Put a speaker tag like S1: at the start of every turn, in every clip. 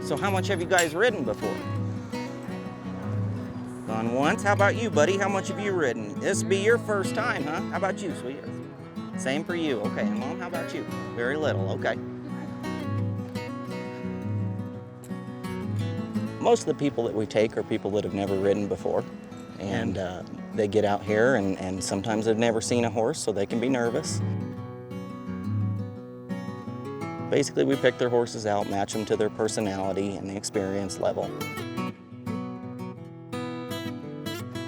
S1: So how much have you guys ridden before? Gone once? How about you, buddy? How much have you ridden? This will be your first time, huh? How about you, sweetheart? Same for you. Okay, and Mom, how about you? Very little, okay. Most of the people that we take are people that have never ridden before. And they get out here and sometimes they've never seen a horse, so they can be nervous. Basically, we pick their horses out, match them to their personality and the experience level.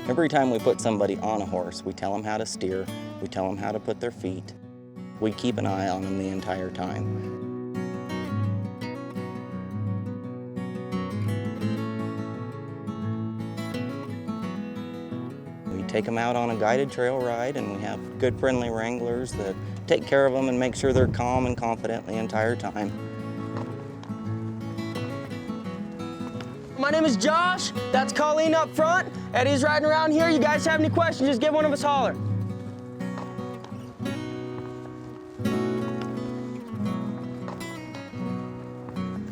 S1: Every time we put somebody on a horse, we tell them how to steer, we tell them how to put their feet. We keep an eye on them the entire time. We take them out on a guided trail ride, and we have good, friendly wranglers that take care of them and make sure they're calm and confident the entire time.
S2: My name is Josh. That's Colleen up front. Eddie's riding around here. You guys have any questions, just give one of us a holler.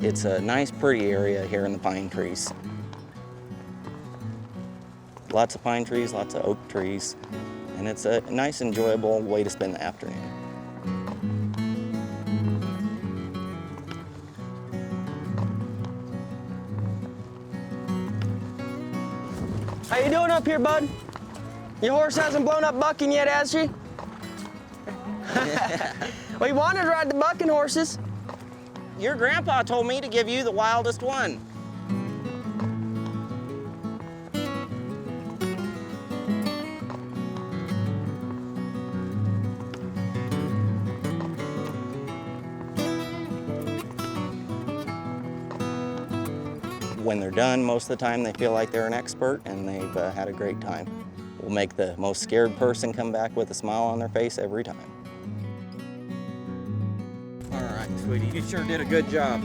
S1: It's a nice, pretty area here in the pine trees. Lots of pine trees, lots of oak trees, and it's a nice, enjoyable way to spend the afternoon.
S2: How you doing up here, bud? Your horse hasn't blown up bucking yet, has she? Well, you wanted to ride the bucking horses.
S1: Your grandpa told me to give you the wildest one. When they're done, most of the time they feel like they're an expert and they've had a great time. We'll make the most scared person come back with a smile on their face every time. All right, sweetie, you sure did a good job.